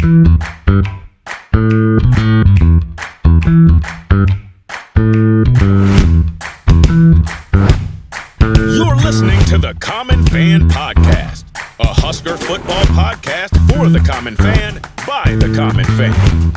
You're listening to the Common Fan Podcast, a Husker football podcast for the common fan, by the common fan.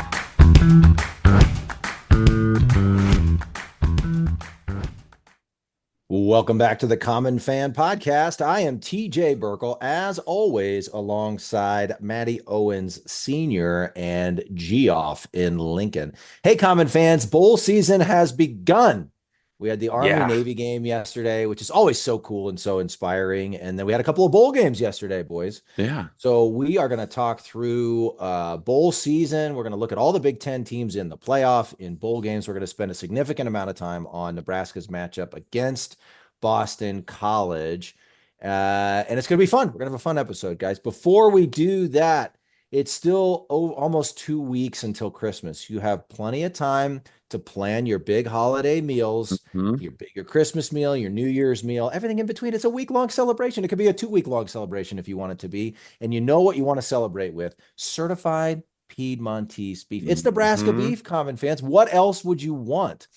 Welcome back to the Common Fan Podcast. I am TJ Burkle, as always, alongside Matty Owens Sr. and Geoff in Lincoln. Hey, Common fans, bowl season has begun. We had the Army-Navy game yesterday, which is always so cool and so inspiring. And then we had a couple of bowl games yesterday, boys. Yeah. So we are going to talk through bowl season. We're going to look at all the Big Ten teams in the playoff. In bowl games, we're going to spend a significant amount of time on Nebraska's matchup against Boston College. And it's going to be fun. We're going to have a fun episode, guys. Before we do that, it's still almost 2 weeks until Christmas. You have plenty of time to plan your big holiday meals, your Christmas meal, your New Year's meal, everything in between. It's a week-long celebration. It could be a 2-week-long celebration if you want it to be. And you know what you want to celebrate with. Certified Piedmontese beef. It's Nebraska beef, common fans. What else would you want?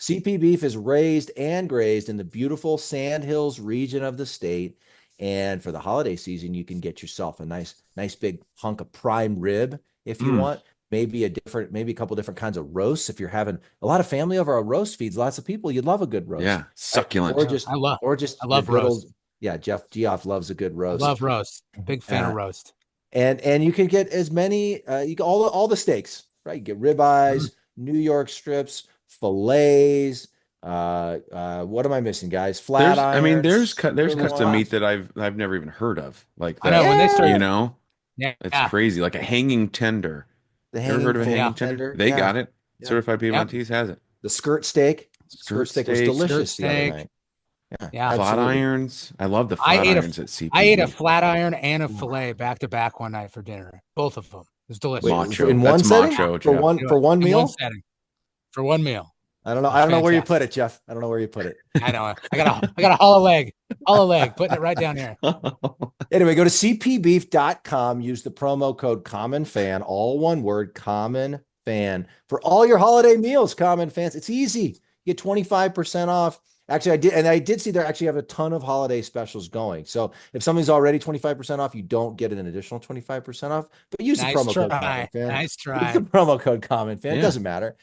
CP beef is raised and grazed in the beautiful Sandhills region of the state. And for the holiday season, you can get yourself a nice big hunk of prime rib if you want. Maybe a couple different kinds of roasts. If you're having a lot of family over, a roast feeds lots of people. You'd love a good roast. Yeah, succulent. I love roast. Yeah, Geoff loves a good roast. I love roast. Big fan of roast. And you can get as many you get all the steaks, right? You get ribeyes, New York strips, fillets. What am I missing, guys? Flat irons. There's cuts of meat that I've never even heard of. Like that, I know when they start, it's crazy. Like a hanging tender. Ever heard of a hanging tender? They got it. Yeah. Certified Piedmontese has it. The skirt steak. Skirt steak was delicious the other night. Yeah, flat irons. I love the flat irons at CP. I ate a flat iron and a fillet back to back one night for dinner. Both of them. It was delicious. Macho. In one setting? For one meal? For one meal. I don't know where you put it, Jeff. I don't know where you put it. I know. I got a hollow leg, putting it right down here. Anyway, go to cpbeef.com. Use the promo code CommonFan, all one word, CommonFan, for all your holiday meals, Common fans. It's easy. You get 25% off. Actually, I did see they actually have a ton of holiday specials going. So if something's already 25% off, you don't get an additional 25% off. But use the promo code CommonFan. Nice try. Use the promo code CommonFan. Yeah. It doesn't matter.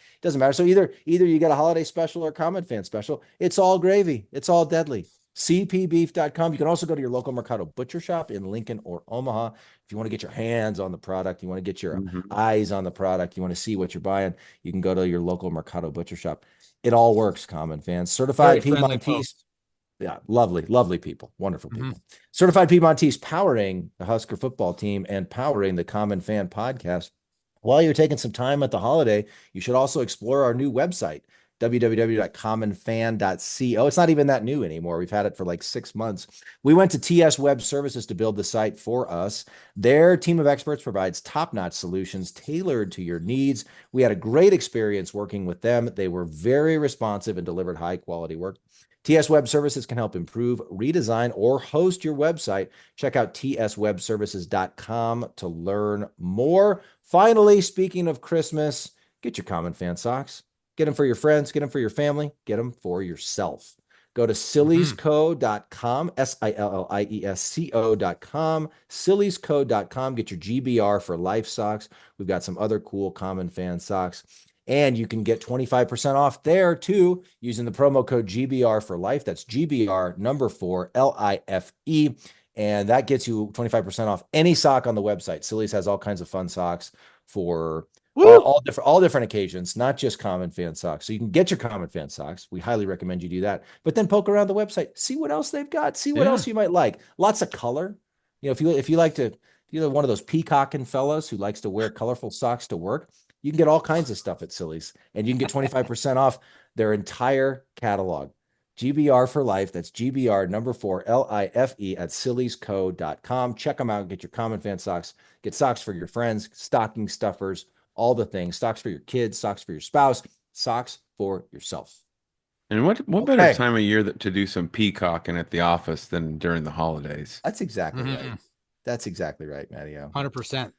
So either you get a holiday special or Common Fan special. It's all gravy. It's all deadly. cpbeef.com. You can also go to your local Mercado butcher shop in Lincoln or Omaha. If you want to get your hands on the product, you want to get your eyes on the product, you want to see what you're buying, you can go to your local Mercado butcher shop. It all works, Common fans. Certified Piedmontese. Yeah, lovely people. Wonderful people. Certified Piedmontese, powering the Husker football team and powering the Common Fan Podcast. While you're taking some time at the holiday, you should also explore our new website, www.commonfan.co. It's not even that new anymore. We've had it for like 6 months. We went to TS Web Services to build the site for us. Their team of experts provides top-notch solutions tailored to your needs. We had a great experience working with them. They were very responsive and delivered high-quality work. TS Web Services can help improve, redesign, or host your website. Check out tswebservices.com to learn more. Finally, speaking of Christmas, get your Common Fan socks. Get them for your friends, get them for your family, get them for yourself. Go to silliesco.com, SILLIESCO.com, silliesco.com. Get your GBR for life socks. We've got some other cool Common Fan socks. And you can get 25% off there too using the promo code GBR for life. That's GBR number 4 LIFE. And that gets you 25% off any sock on the website. Sillies has all kinds of fun socks for all different occasions, not just Common Fan socks. So you can get your Common Fan socks. We highly recommend you do that. But then poke around the website, see what else they've got, see what else you might like. Lots of color. You know, if you like to, you're one of those peacocking fellas who likes to wear colorful socks to work, you can get all kinds of stuff at Silly's, and you can get 25% off their entire catalog. GBR for life. That's GBR number 4 LIFE at silliesco.com. Check them out. Get your Common Fan socks. Get socks for your friends, stocking stuffers, all the things. Socks for your kids, socks for your spouse, socks for yourself. And what better time of year to do some peacocking at the office than during the holidays? That's exactly right. That's exactly right, Mattio. 100%.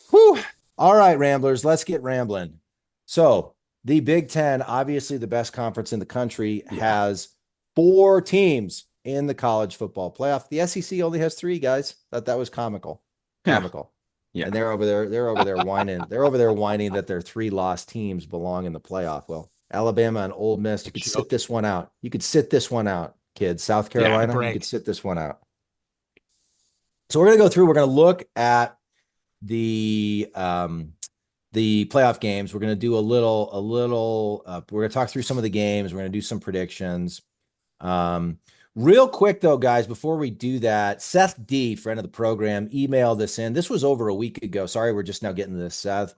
Whew. All right, Ramblers, let's get rambling. So the Big Ten, obviously the best conference in the country, has 4 teams in the college football playoff. The SEC only has 3, guys. That was comical. Comical. Yeah. And they're over there whining. They're over there whining that their 3 lost teams belong in the playoff. Well, Alabama and Ole Miss, you could sit this one out. You could sit this one out, kids. South Carolina, you could sit this one out. So we're going to go through, we're going to look at the playoff games. We're going to do we're going to talk through some of the games. We're going to do some predictions. Real quick though, guys, before we do that, Seth D, friend of the program, emailed this in. This was over a week ago. Sorry, we're just now getting to this, Seth.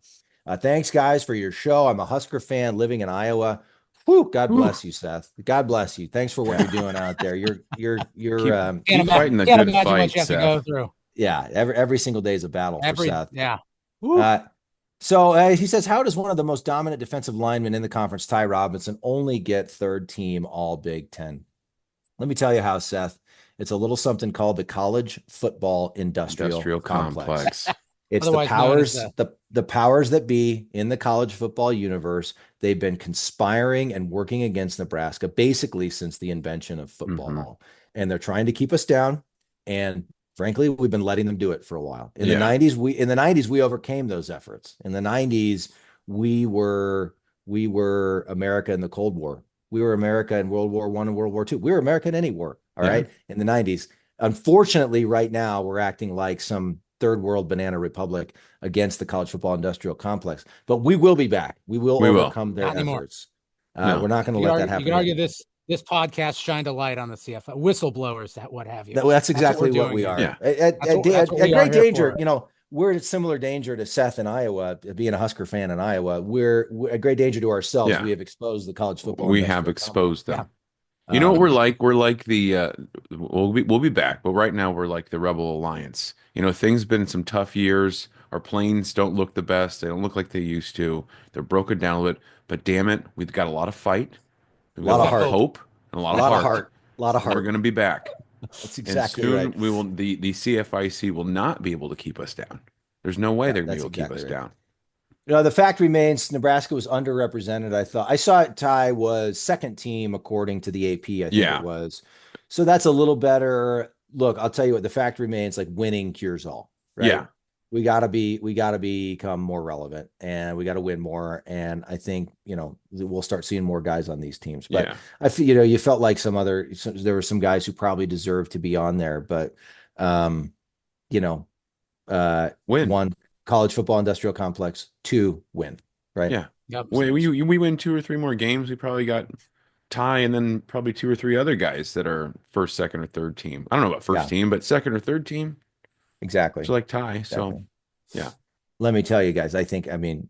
Thanks guys for your show. I'm a Husker fan living in Iowa. Whew, God bless you, Seth. God bless you. Thanks for what you're doing out there. You're keep fighting the good fight, Seth. Yeah, every single day is a battle for Seth. Yeah. So he says, how does one of the most dominant defensive linemen in the conference, Ty Robinson, only get 3rd team all Big Ten? Let me tell you how, Seth. It's a little something called the college football industrial complex. It's the powers that be in the college football universe. They've been conspiring and working against Nebraska basically since the invention of football. And they're trying to keep us down. And frankly, we've been letting them do it for a while. In the 90s, we overcame those efforts. In the 90s, we were America in the Cold War. We were America in World War I and World War II. We were America in any war. All right. In the 90s. Unfortunately, right now, we're acting like some third world banana republic against the college football industrial complex. But we will be back. We will overcome their efforts. We're not going to let that happen. You can argue this podcast shined a light on the CFP, whistleblowers, what have you. That's exactly what we are. At great danger, we're at similar danger to Seth in Iowa, being a Husker fan in Iowa. We're at great danger to ourselves. We have exposed the college football. We have exposed them. You know what we're like? We're like the we'll be back, but right now we're like the Rebel Alliance. Things been some tough years. Our planes don't look the best. They don't look like they used to. They're broken down a little bit, but damn it, we've got a lot of fight. A lot of hope and a lot of heart. A lot of heart. We're going to be back. That's exactly and soon right. We will. The CFIC will not be able to keep us down. There's no way they're going to be able to keep us down. The fact remains, Nebraska was underrepresented. I saw it. Ty was 2nd team according to the AP. I think it was. So that's a little better. Look, I'll tell you what. The fact remains, like winning cures all. Right? Yeah. We gotta become more relevant, and we got to win more. And I think we'll start seeing more guys on these teams. But I feel you felt like there were some guys who probably deserved to be on there, but win. 1, college football industrial complex. 2, win. Right? Yeah. Yep. We win 2 or 3 more games. We probably got Ty, and then probably 2 or 3 other guys that are 1st, 2nd, or 3rd team. I don't know about 1st team, but 2nd or 3rd team. Exactly. It's like Ty. So, let me tell you guys, I'm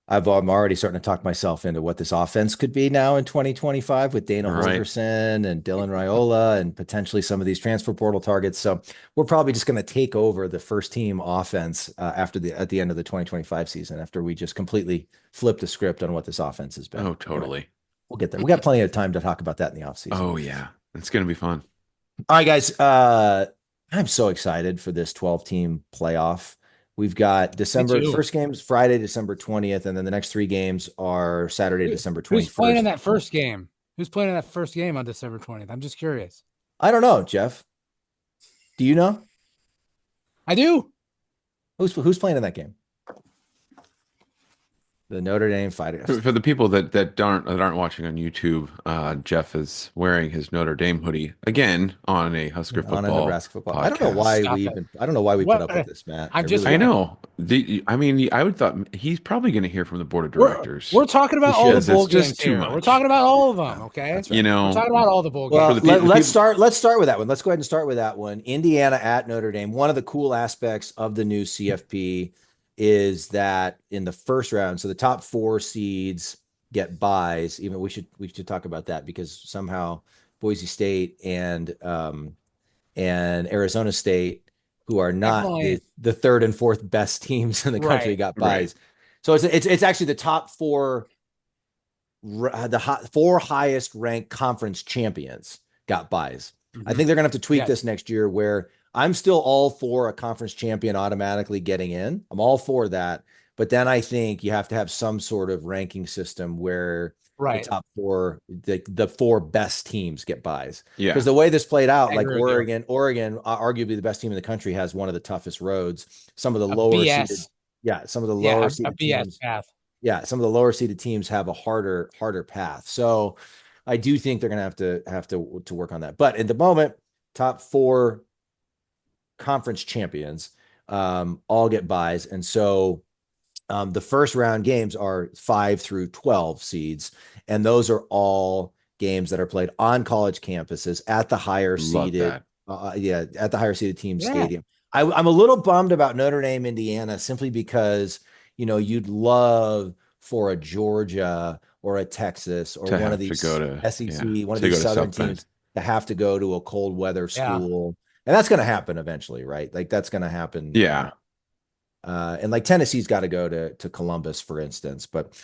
already starting to talk myself into what this offense could be now in 2025 with Dana Holgerson and Dylan Raiola and potentially some of these transfer portal targets. So we're probably just going to take over the 1st team offense at the end of the 2025 season, after we just completely flip the script on what this offense has been. Oh, totally. Right. We'll get there. We got plenty of time to talk about that in the offseason. Oh yeah. It's going to be fun. All right, guys. I'm so excited for this 12-team playoff. We've got first game's Friday, December 20th, and then the next 3 games are Saturday, December 21st. Who's playing in that first game? Who's playing in that first game on December 20th? I'm just curious. I don't know, Jeff. Do you know? I do. Who's playing in that game? The Notre Dame Fighters. For the people that aren't watching on YouTube, Jeff is wearing his Notre Dame hoodie again on a Husker football. On a Nebraska football. Podcast. I don't know why we put up with this, Matt. I know. I would thought he's probably going to hear from the board of directors. We're talking about all the bowl games here. We're talking about all of them. Okay. Right. We're talking about all the bowl games. Well, let's start with that one. Let's go ahead and start with that one. Indiana at Notre Dame. One of the cool aspects of the new CFP is that in the first round, so the top 4 seeds get buys. Even we should talk about that, because somehow Boise State and Arizona State, who are not the 3rd and 4th best teams in the country, got buys. So it's actually the top 4, the 4 highest ranked conference champions got buys. I think they're gonna have to tweak this next year, where I'm still all for a conference champion automatically getting in. I'm all for that. But then I think you have to have some sort of ranking system where the Right. top four, the four best teams get buys. Yeah. Because the way this played out, I like agree with you. Oregon, arguably the best team in the country, has one of the toughest roads. Some of the A lower BS. seeded, some of the Yeah, lower a seeded BS teams, path. some of the lower seeded teams have a harder path. So I do think they're going to have to work on that. But at the moment, top four conference champions all get buys, and so the first round games are 5 through 12 seeds, and those are all games that are played on college campuses at the higher Love seeded, that. at the higher seeded team Yeah. stadium. I'm a little bummed about Notre Dame, Indiana, simply because you'd love for a Georgia or a Texas or To one of have to these go to SEC, one of to go these to Southern South Bend. teams to have to go to a cold weather Yeah. school, and that's going to happen eventually, right? Like that's going to happen. Yeah. And like Tennessee's got to go to Columbus, for instance. But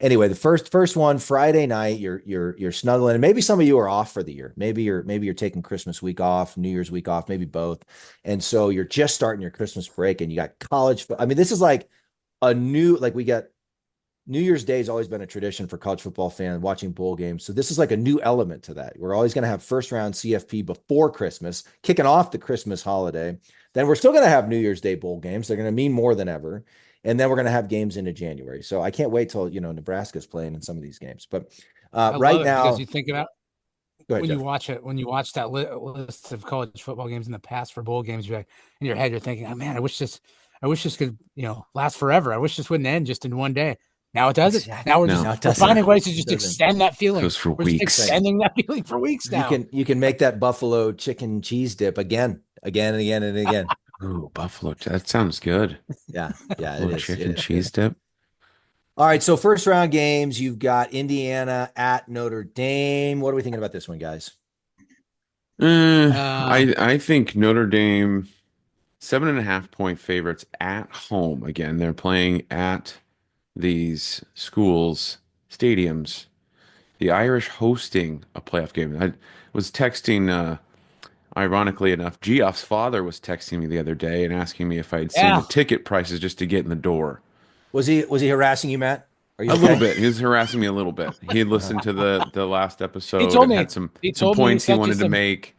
anyway, the first one Friday night, you're snuggling, and maybe some of you are off for the year. Maybe you're taking Christmas week off, New Year's week off, maybe both. And so you're just starting your Christmas break, and you got college. I mean, this is like we got New Year's Day has always been a tradition for college football fans watching bowl games. So this is like a new element to that. We're always going to have first round CFP before Christmas, kicking off the Christmas holiday. Then we're still going to have New Year's Day bowl games. They're going to mean more than ever. And then we're going to have games into January. So I can't wait till, Nebraska's playing in some of these games. But right now, because you think about go ahead, when you watch that list of college football games in the past for bowl games, you're like, in your head, you're thinking, oh man, I wish this could, last forever. I wish this wouldn't end just in one day. Now it doesn't. Exactly. Now we're No, we're finding ways to just It doesn't. extend that feeling. Goes for We're weeks. just extending that feeling for weeks now. You can make that buffalo chicken cheese dip again and again and again. Ooh, buffalo. That sounds good. Yeah, it Buffalo is. chicken It is. cheese dip. All right, so first round games, you've got Indiana at Notre Dame. What are we thinking about this one, guys? I think Notre Dame 7.5 point favorites at home. Again, they're playing at these schools, stadiums. The Irish hosting a playoff game. I was texting, ironically enough, Geoff's father was texting me the other day and asking me if I had seen the ticket prices just to get in the door. Was he harassing you, Matt? Are you A okay? little bit. He was harassing me a little bit. He had listened to the last episode He told and me. had some He told me points he he sent you wanted to some- make.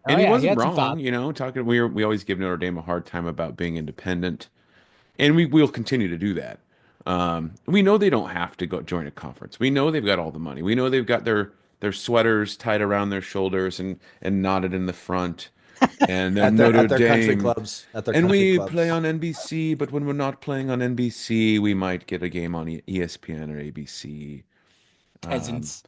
Oh, And he yeah, he wasn't had some wrong, thoughts. talking we always give Notre Dame a hard time about being independent. And we'll continue to do that. We know they don't have to go join a conference. We know they've got all the money. We know they've got their sweaters tied around their shoulders and knotted in the front. And then at their Dame. country clubs. And we play on NBC, but when we're not playing on NBC, we might get a game on ESPN or ABC. Peasants.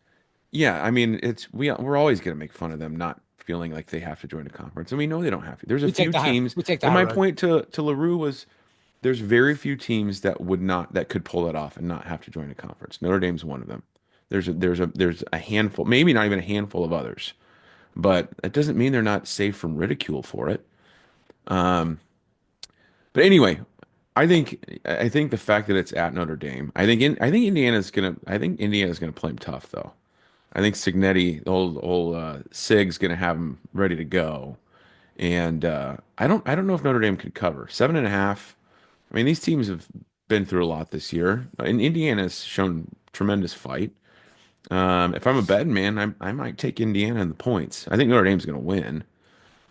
Yeah, I mean, we're always going to make fun of them not feeling like they have to join a conference, and we know they don't have to. There's a few teams. We take the And high my road. point to LaRue was, there's very few teams that could pull it off and not have to join a conference. Notre Dame's one of them. There's a handful, maybe not even a handful of others, but it doesn't mean they're not safe from ridicule for it. But anyway, I think the fact that it's at Notre Dame, I think Indiana's gonna play them tough though. I think Signetti, old Sig's gonna have them ready to go, and I don't know if Notre Dame could cover 7.5. I mean, these teams have been through a lot this year, and Indiana's shown tremendous fight. If I'm a betting man, I might take Indiana in the points. I think Notre Dame's gonna win,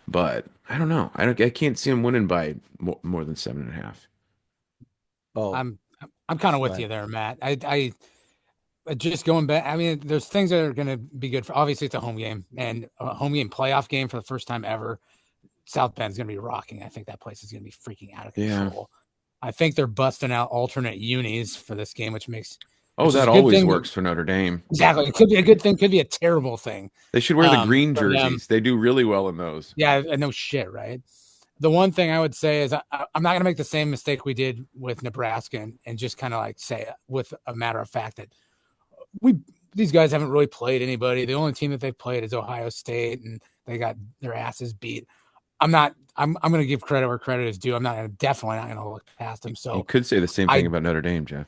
but I don't know. I can't see them winning by more than 7.5. Oh, I'm kind of with you there, Matt. I just going back. I mean, there's things that are going to be good for. Obviously, it's a home game and a home game playoff game for the first time ever. South Bend's going to be rocking. I think that place is going to be freaking out of control. I think they're busting out alternate unis for this game, which makes that always works for Notre Dame. Exactly. It could be a good thing. Could be a terrible thing. They should wear the green jerseys. They do really well in those. Yeah, no shit, right? The one thing I would say is I'm not going to make the same mistake we did with Nebraska and just kind of like say with a matter of fact that these guys haven't really played anybody. The only team that they've played is Ohio State, and they got their asses beat. I'm going to give credit where credit is due. Definitely not going to look past them. So you could say the same thing about Notre Dame, Jeff.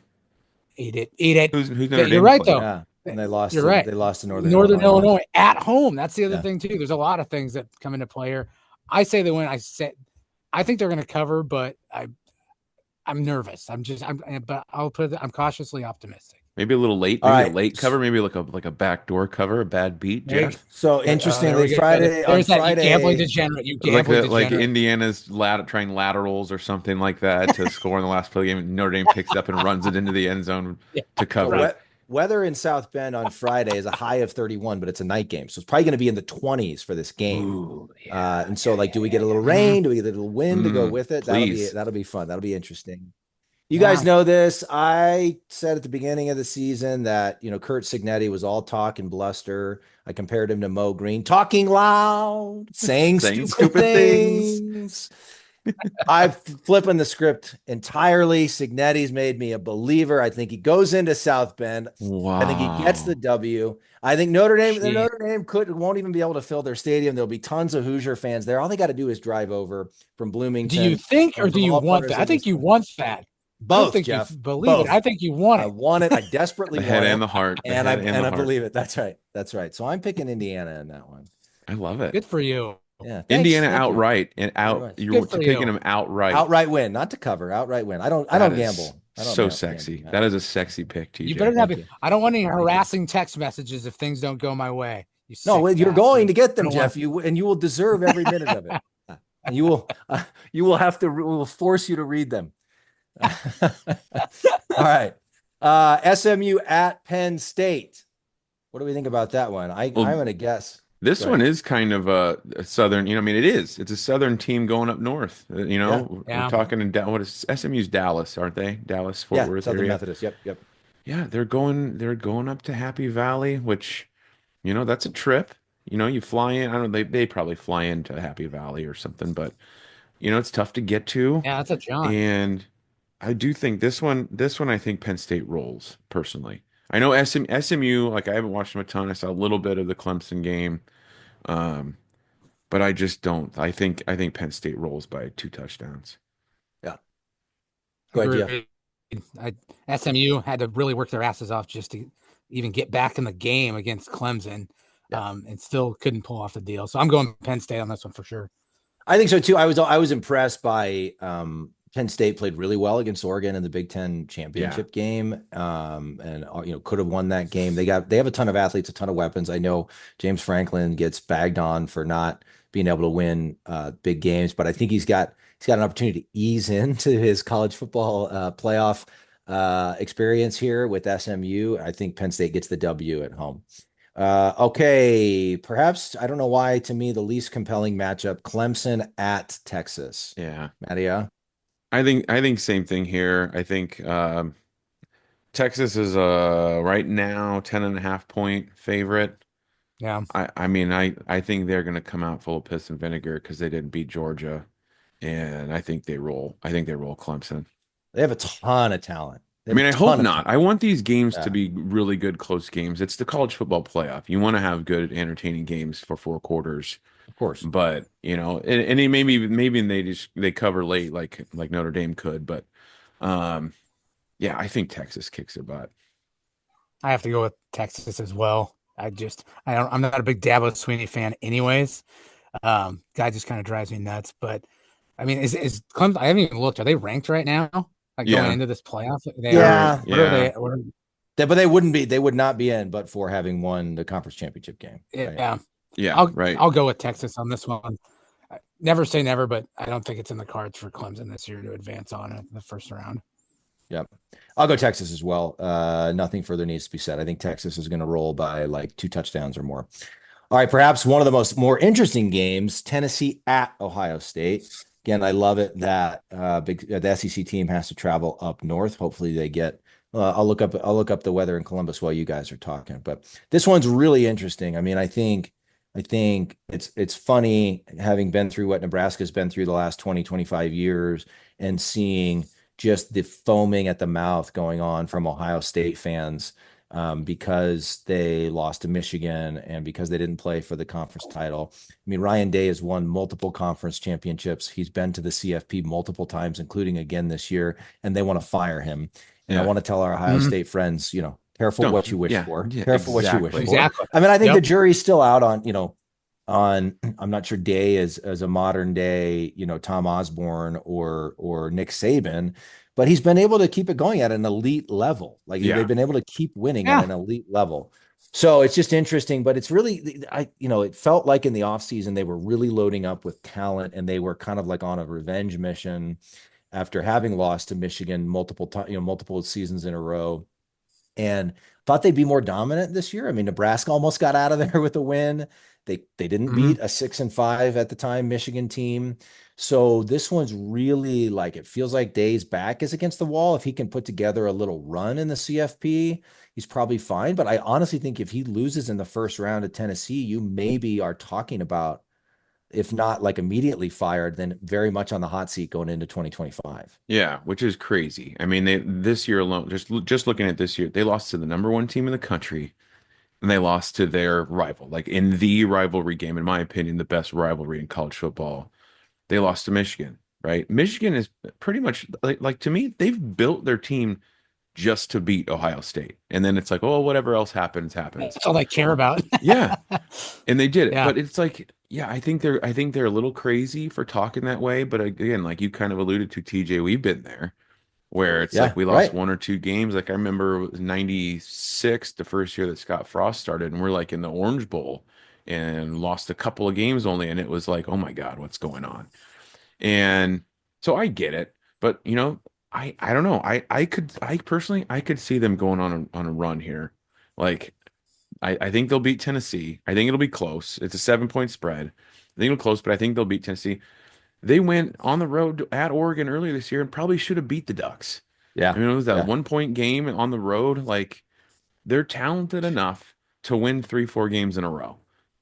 Eat it. Who's Notre Dame? You're right, playing? though. yeah. And they lost. You're right. They lost to Northern Illinois at home. That's the other thing too. There's a lot of things that come into play here. I say they win. I think they're going to cover, but I'm nervous. But I'm cautiously optimistic. Maybe a little late, All maybe a right. late cover, maybe like a backdoor cover, a bad beat, Jeff. So There interestingly, we go. Friday on There's that Friday, gambling degenerate. You gambling Like degenerate. Indiana's trying laterals or something like that to score in the last play game. And Notre Dame picks it up and runs it into the end zone to cover. Weather in South Bend on Friday is a high of 31, but it's a night game, so it's probably going to be in the 20s for this game. Ooh, And so, do we get a little rain? Do we get a little wind to go with it? Please. That'll be fun. That'll be interesting. You guys know this. I said at the beginning of the season that, Kurt Signetti was all talk and bluster. I compared him to Mo Green, talking loud, saying stupid things. I'm flipping the script entirely. Signetti's made me a believer. I think he goes into South Bend. Wow. I think he gets the W. I think Notre Dame won't even be able to fill their stadium. There'll be tons of Hoosier fans there. All they got to do is drive over from Bloomington. Do you think, or do you want that? I think you want that. Both, Jeff. Believe it. I think you want it. I want it. I desperately want it. The head and the heart. And I believe it. That's right. That's right. So I'm picking Indiana in that one. I love it. Good for you. Yeah. Indiana outright and out. You're picking them outright. Outright win, not to cover. Outright win. I don't gamble. So sexy. That is a sexy pick, TJ. You better not be. I don't want any harassing text messages if things don't go my way. You're going to get them, Jeff. You will deserve every minute of it. And we will force you to read them. All right. SMU at Penn State. What do we think about that one? I'm going to guess. This one is kind of a southern, it is. It's a southern team going up north. We're talking in what is SMU's Dallas, aren't they? Dallas, Fort Worth Southern area. Methodist. Yep. Yeah, they're going up to Happy Valley, which, that's a trip. You fly in. I don't know, they probably fly into Happy Valley or something, but it's tough to get to. Yeah, that's a jaunt. And I do think this one I think Penn State rolls personally. I know SMU, I haven't watched them a ton. I saw a little bit of the Clemson game. But I just don't. I think Penn State rolls by 2 touchdowns. Yeah. Go ahead, Jeff. SMU had to really work their asses off just to even get back in the game against Clemson. And still couldn't pull off the deal. So I'm going Penn State on this one for sure. I think so too. I was impressed by Penn State played really well against Oregon in the Big Ten championship game, and could have won that game. They have a ton of athletes, a ton of weapons. I know James Franklin gets bagged on for not being able to win big games, but I think he's got an opportunity to ease into his college football playoff experience here with SMU. I think Penn State gets the W at home. Okay, perhaps, I don't know why, to me the least compelling matchup, Clemson at Texas. Yeah, Mattia. I think same thing here. I think Texas is right now 10.5 point favorite. Yeah. I think they're going to come out full of piss and vinegar because they didn't beat Georgia, and I think they roll. I think they roll Clemson. They have a ton of talent. I hope not. I want these games to be really good, close games. It's the college football playoff. You want to have good, entertaining games for 4 quarters. Of course. But, and maybe they cover late like Notre Dame could. But, I think Texas kicks their butt. I have to go with Texas as well. I'm not a big Dabo Swinney fan anyways. Guy just kind of drives me nuts. But, is Clemson, I haven't even looked. Are they ranked right now? Going into this playoff? But they wouldn't be. They would not be in, but for having won the conference championship game. Right? Yeah. I'll go with Texas on this one. Never say never, but I don't think it's in the cards for Clemson this year to advance on it in the first round. Yep. I'll go Texas as well. Nothing further needs to be said. I think Texas is going to roll by 2 touchdowns or more. All right. Perhaps one of the more interesting games, Tennessee at Ohio State. Again, I love it that the SEC team has to travel up north. Hopefully they get I'll look up the weather in Columbus while you guys are talking. But this one's really interesting. I think it's funny having been through what Nebraska's been through the last 20, 25 years and seeing just the foaming at the mouth going on from Ohio State fans because they lost to Michigan and because they didn't play for the conference title. Ryan Day has won multiple conference championships. He's been to the CFP multiple times, including again this year, and they want to fire him. And I want to tell our Ohio State friends, careful what you wish for. Careful what you wish for. Exactly. I think the jury's still out on, on, I'm not sure Day as a modern day, Tom Osborne or Nick Saban, but he's been able to keep it going at an elite level. Like Yeah. they've been able to keep winning at Yeah. an elite level. So it's just interesting, but it's really, it felt like in the offseason, they were really loading up with talent and they were kind of like on a revenge mission after having lost to Michigan multiple times, multiple seasons in a row, and thought they'd be more dominant this year. I mean, Nebraska almost got out of there with a win. They didn't beat a 6-5 at the time Michigan team. So this one's really like, it feels like Day's back is against the wall. If he can put together a little run in the CFP, he's probably fine. But I honestly think if he loses in the first round of Tennessee, you maybe are talking about, if not like immediately fired, then very much on the hot seat going into 2025. Yeah, which is crazy. I mean, this year alone, just looking at this year, they lost to the number one team in the country, and they lost to their rival, like in the rivalry game, in my opinion, the best rivalry in college football. They lost to Michigan, right? Michigan is pretty much like to me, they've built their team just to beat Ohio State. And then it's like, oh, whatever else happens. That's all they care about. Yeah. And they did it. Yeah. But it's like, yeah, I think they're a little crazy for talking that way. But again, like you kind of alluded to, TJ, we've been there where it's like we lost one or two games. Like I remember it was 96, the first year that Scott Frost started, and we're like in the Orange Bowl and lost a couple of games only. And it was like, oh my God, what's going on? And so I get it. But I don't know. I personally could see them going on a run here. Like I think they'll beat Tennessee. I think it'll be close. It's a 7-point spread. I think it'll be close, but I think they'll beat Tennessee. They went on the road at Oregon earlier this year and probably should have beat the Ducks. Yeah. I mean, it was that 1-point game on the road. Like they're talented enough to win 3-4 games in a row.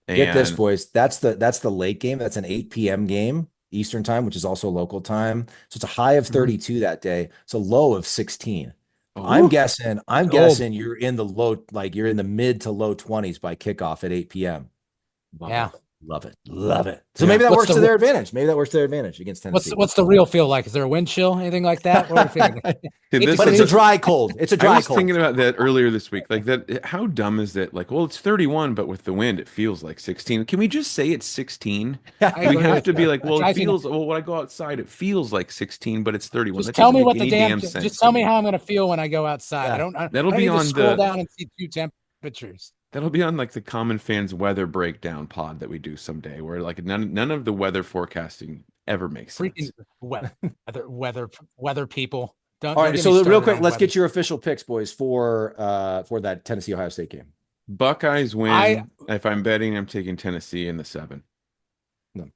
And get this, boys. That's the late game. That's an 8 p.m. game Eastern time, which is also local time. So it's a high of 32 that day. It's a low of 16. I'm guessing you're in the you're in the mid to low 20s by kickoff at 8 p.m. Yeah. Love it. So maybe that works to their advantage. Maybe that works to their advantage against Tennessee. What's the real feel like? Is there a wind chill, anything like that? But it's a dry cold. It's a dry cold. I was thinking about that earlier this week. Like that, how dumb is that? Like, well, it's 31, but with the wind, it feels like 16. Can we just say it's 16? We have to be like, well, it feels. Well, when I go outside, it feels like 16, but it's 31. Just tell me what the damn. Just tell me how I'm going to feel when I go outside. Yeah. I That'll don't be need on to scroll down and see 2 temperatures. That'll be on like the Common Fans weather breakdown pod that we do someday, where like none of the weather forecasting ever makes sense. Freaking weather people. All right, so real quick, let's get your official picks, boys, for that Tennessee Ohio State game. Buckeyes win. If I'm betting, I'm taking Tennessee in the 7. No.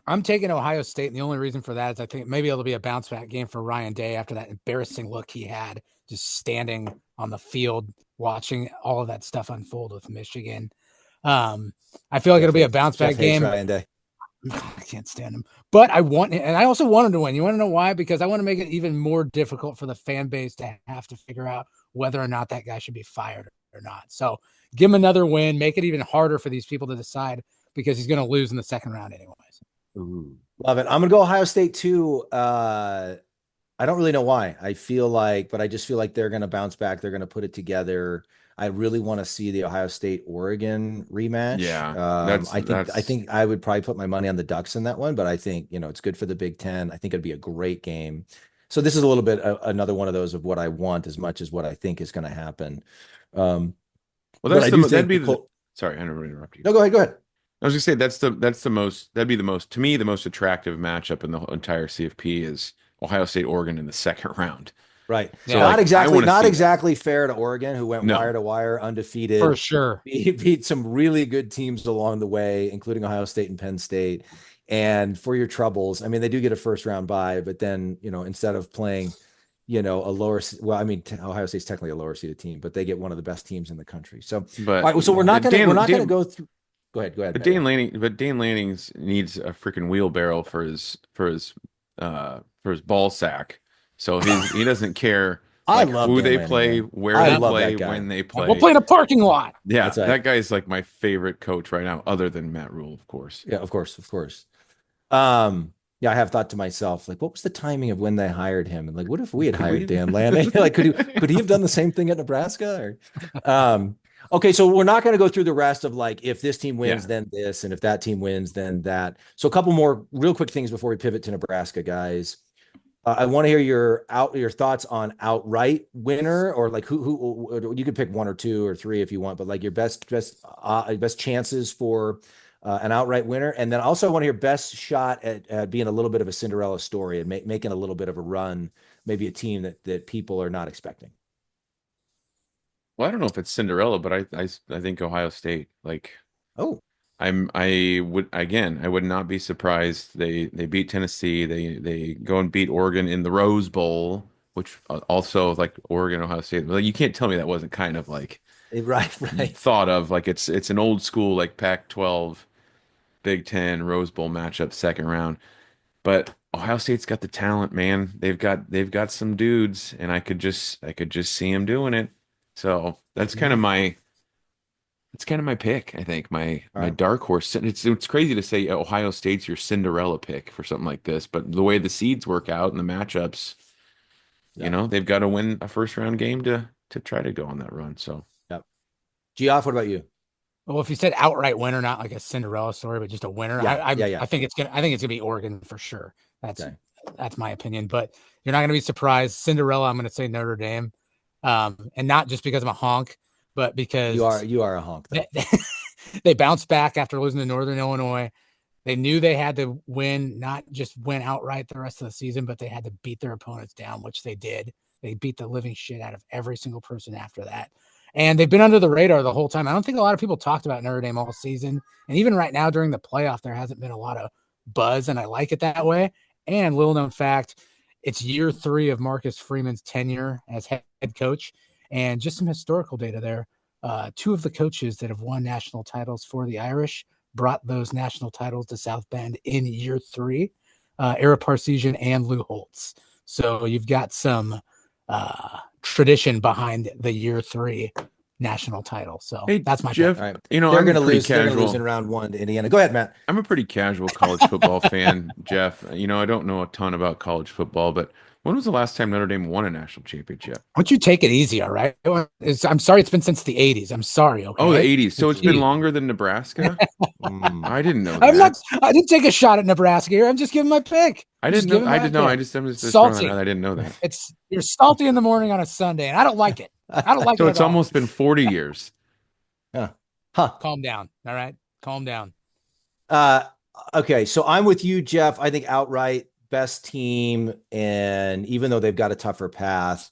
I'm taking Ohio State, and the only reason for that is I think maybe it'll be a bounce back game for Ryan Day after that embarrassing look he had just standing on the field watching all of that stuff unfold with Michigan. I feel like it'll be a bounce back game. Ryan Day. I can't stand him, but I also want him to win. You want to know why? Because I want to make it even more difficult for the fan base to have to figure out whether or not that guy should be fired or not. So give him another win, make it even harder for these people to decide because he's going to lose in the second round anyways. Ooh, love it. I'm going to go Ohio State too. I don't really know why. I just feel like they're going to bounce back. They're going to put it together. I really want to see the Ohio State Oregon rematch. Yeah, I think I would probably put my money on the Ducks in that one, but I think it's good for the Big Ten. I think it'd be a great game. So this is a little bit another one of those of what I want as much as what I think is going to happen. Well, sorry, I don't interrupt you. No, go ahead. I was gonna say that'd be the most to me the most attractive matchup in the entire CFP is Ohio State Oregon in the second round. Right. Yeah. So not exactly fair to Oregon, who went wire to wire undefeated. For sure. He beat some really good teams along the way, including Ohio State and Penn State. And for your troubles, I mean, they do get a first round bye, but then, instead of playing, Ohio State's technically a lower seeded team, but they get one of the best teams in the country. So, all right, so we're not going to go through. Go ahead. But Dane Lanning needs a freaking wheelbarrow for his ball sack. So he doesn't care who they play, where they play, when they play. We'll play in a parking lot. Yeah, right. That guy's like my favorite coach right now, other than Matt Rule, of course. Yeah, of course. I have thought to myself, like, what was the timing of when they hired him? And like, what if we had hired Dan Lanning? Like, could he have done the same thing at Nebraska? Okay, so we're not going to go through the rest of like if this team wins, Yeah. then this, and if that team wins, then that. So a couple more real quick things before we pivot to Nebraska, guys. I want to hear your thoughts on outright winner, or like who you could pick one or two or three if you want, but like your best chances for an outright winner, and then also I want to hear best shot at being a little bit of a Cinderella story and making a little bit of a run, maybe a team that people are not expecting. Well, I don't know if it's Cinderella, but I think Ohio State. Like Oh, I would not be surprised. They beat Tennessee. They go and beat Oregon in the Rose Bowl, which also like Oregon, Ohio State. Like you can't tell me that wasn't kind of like right, right. thought of like it's an old school like Pac-12, Big Ten, Rose Bowl matchup second round. But Ohio State's got the talent, man. They've got some dudes, and I could just see them doing it. So that's kind of my pick. I think All my right. dark horse. It's crazy to say Ohio State's your Cinderella pick for something like this, but the way the seeds work out and the matchups, Yeah. they've got to win a first round game to try to go on that run. So Yep. Geoff, what about you? Well, if you said outright winner, not like a Cinderella story, but just a winner, Yeah, I think it's gonna be Oregon for sure. Okay. That's my opinion. But you're not gonna be surprised. Cinderella, I'm gonna say Notre Dame, and not just because I'm a honk, but because You are a honk though. they bounced back after losing to Northern Illinois. They knew they had to win, not just win outright the rest of the season, but they had to beat their opponents down, which they did. They beat the living shit out of every single person after that. And they've been under the radar the whole time. I don't think a lot of people talked about Notre Dame all season. And even right now during the playoff, there hasn't been a lot of buzz, and I like it that way. And little known fact, it's year 3 of Marcus Freeman's tenure as head coach. And just some historical data there. 2 of the coaches that have won national titles for the Irish brought those national titles to South Bend in year 3, Ara Parseghian and Lou Holtz. So you've got some tradition behind the year 3 national title. So hey, that's my Jeff, All right. I'm They're going to pretty lose. They're going to lose casual. in round 1 to Indiana. Go ahead, Matt. I'm a pretty casual college football fan, Jeff. I don't know a ton about college football, but when was the last time Notre Dame won a national championship? Why don't you take it easy, all right? I'm sorry it's been since the 80s. I'm sorry, okay? Oh, the 80s. So it's been Gee. longer than Nebraska? I didn't know I that. didn't take a shot at Nebraska here. I'm just giving my pick. I didn't know. I didn't know. I'm just throwing Salty. that out. I didn't know that. You're salty in the morning on a Sunday, and I don't like it. I don't like So it it's at all. almost been 40 years. Huh. Calm down. All right. Calm down. Okay, so I'm with you, Jeff. I think outright best team, and even though they've got a tougher path,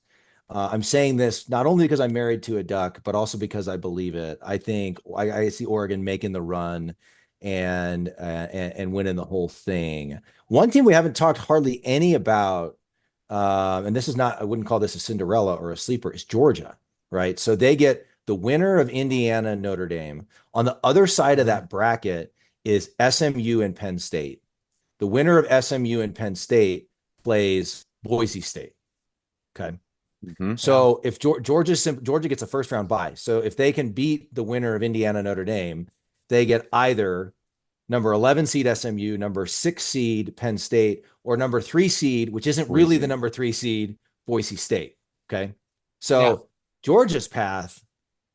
I'm saying this not only because I'm married to a Duck, but also because I believe it. I think I see Oregon making the run and winning the whole thing. One team we haven't talked hardly any about, and this is not, I wouldn't call this a Cinderella or a sleeper, is Georgia, right? So they get the winner of Indiana and Notre Dame. On the other side of that bracket is SMU and Penn State. The winner of SMU and Penn State plays Boise State. Okay. Mm-hmm. So if Georgia gets a first round bye, so if they can beat the winner of Indiana Notre Dame, they get either number 11 seed SMU, number 6 seed Penn State, or number 3 seed, which isn't really the number 3 seed, Boise State. Okay. So Georgia's path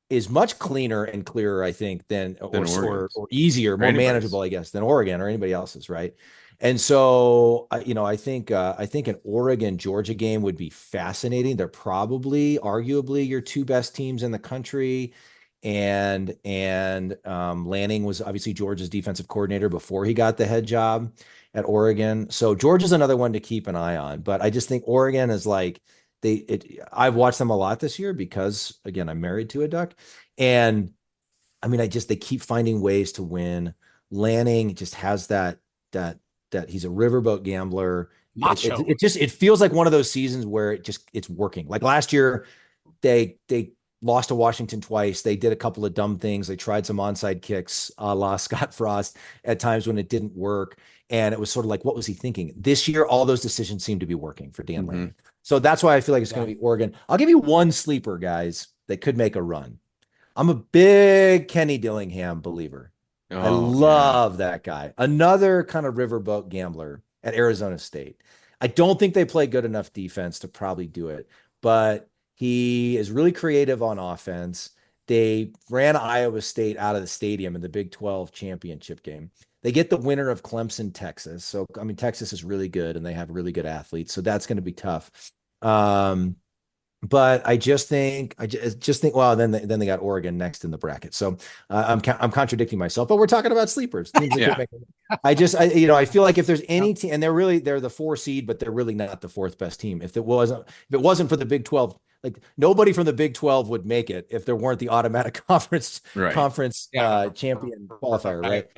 is much cleaner and clearer, I think, than or easier, more manageable, I guess, than Oregon or anybody else's, right? And so, I think an Oregon Georgia game would be fascinating. They're probably, arguably, your 2 best teams in the country. And Lanning was obviously Georgia's defensive coordinator before he got the head job at Oregon. So Georgia's another one to keep an eye on. But I just think Oregon is like, I've watched them a lot this year because, again, I'm married to a Duck. And I mean, they keep finding ways to win. Lanning just has that he's a riverboat gambler. It feels like one of those seasons where it's working. Like last year, they lost to Washington twice. They did a couple of dumb things. They tried some onside kicks, a la Scott Frost, at times when it didn't work. And it was sort of like, what was he thinking? This year, all those decisions seem to be working for Dan Lanning. So that's why I feel like it's going to be Oregon. I'll give you one sleeper, guys, that could make a run. I'm a big Kenny Dillingham believer. I love that guy. Another kind of riverboat gambler at Arizona State. I don't think they play good enough defense to probably do it, but he is really creative on offense. they ran Iowa State out of the stadium in the Big 12 championship game. They get the winner of Clemson, Texas. So, I mean, Texas is really good and they have really good athletes. So that's going to be tough. But I just think, well, then they got Oregon next in the bracket. So I'm contradicting myself, but we're talking about sleepers. Teams that could make, I feel like if there's any team, and they're the 4 seed, but they're really not the 4th best team. If it wasn't for the Big 12, like nobody from the Big 12 would make it if there weren't the automatic conference champion qualifier, right?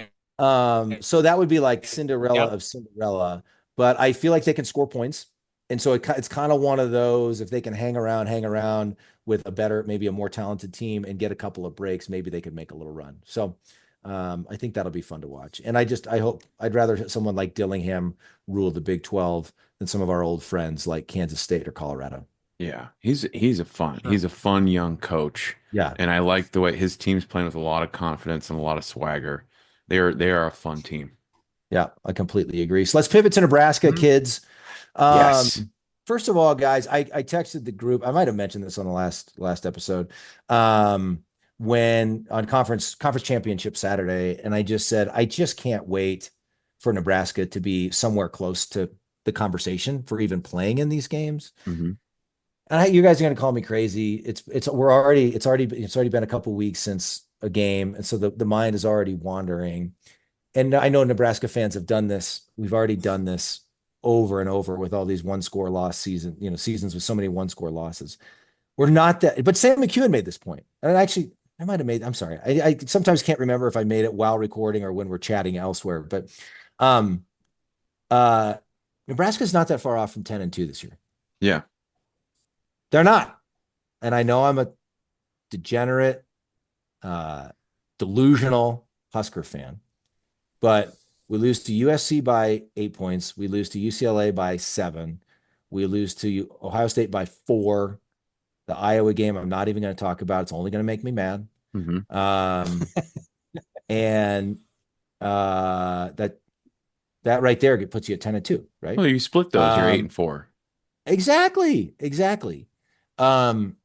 So that would be like Cinderella of Cinderella, but I feel like they can score points. And so it's kind of one of those, if they can hang around with maybe a more talented team and get a couple of breaks, maybe they could make a little run. So I think that'll be fun to watch. And I'd rather someone like Dillingham rule the Big 12 than some of our old friends like Kansas State or Colorado. Yeah, he's a fun young coach. Yeah. And I like the way his team's playing with a lot of confidence and a lot of swagger. They are a fun team. Yeah, I completely agree. So let's pivot to Nebraska, kids. Yes. First of all, guys, I texted the group. I might have mentioned this on the last episode. When on conference championship Saturday, and I just said, I just can't wait for Nebraska to be somewhere close to the conversation for even playing in these games. Mm-hmm. And you guys are going to call me crazy. It's already been a couple weeks since a game. And so the mind is already wandering. And I know Nebraska fans have done this. We've already done this over and over with all these 1-score loss seasons with so many 1-score losses. We're not that, but Sam McEwen made this point. And I might have made, I'm sorry. I sometimes can't remember if I made it while recording or when we're chatting elsewhere, but Nebraska's not that far off from 10-2 this year. Yeah. They're not. And I know I'm a degenerate, delusional Husker fan, but we lose to USC by 8 points. We lose to UCLA by 7. We lose to Ohio State by 4. The Iowa game, I'm not even going to talk about. It's only going to make me mad. Mm-hmm. And that right there puts you at 10-2, right? Well, you split those. You're 8-4. Exactly. And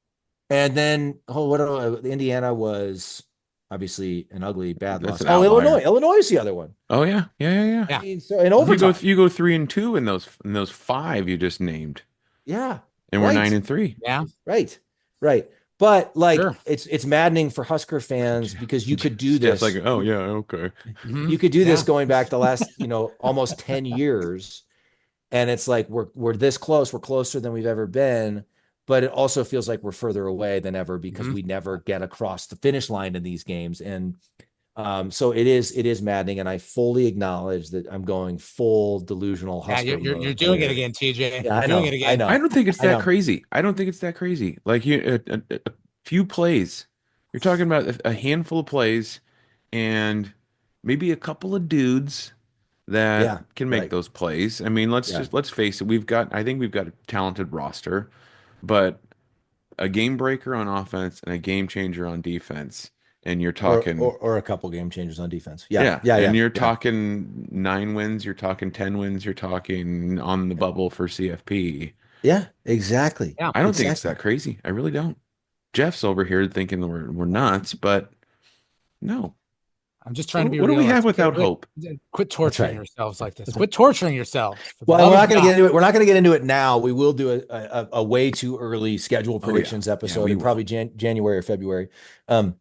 then Indiana was obviously an ugly bad loss. Illinois is the other one. Oh yeah. I mean, so in overtime, you go 3-2 in those 5 you just named. Yeah, and we're 9-3. Yeah, right. But it's maddening for Husker fans because you could do this. Like, oh yeah, okay. You could do this going back the last almost 10 years, and it's like we're this close. We're closer than we've ever been. But it also feels like we're further away than ever because we never get across the finish line in these games. And so it is maddening. And I fully acknowledge that I'm going full delusional Husker. Yeah, you're doing it again, TJ. Yeah, I know. I know. I don't think it's that crazy. Like a few plays. You're talking about a handful of plays and maybe a couple of dudes that can make those plays. I mean, let's face it. I think we've got a talented roster. But a game breaker on offense and a game changer on defense, and you're talking or a couple game changers on defense. Yeah. And you're talking 9 wins, you're talking 10 wins, you're talking on the bubble for CFP. Yeah, exactly. Yeah, I don't think it's that crazy. I really don't. Jeff's over here thinking we're nuts, but no. I'm just trying to be. What do we have without hope? Quit torturing yourselves like this. Quit torturing yourselves. Well, we're not going to get into it. We're not going to get into it now. We will do a way too early schedule predictions episode in probably January or February. The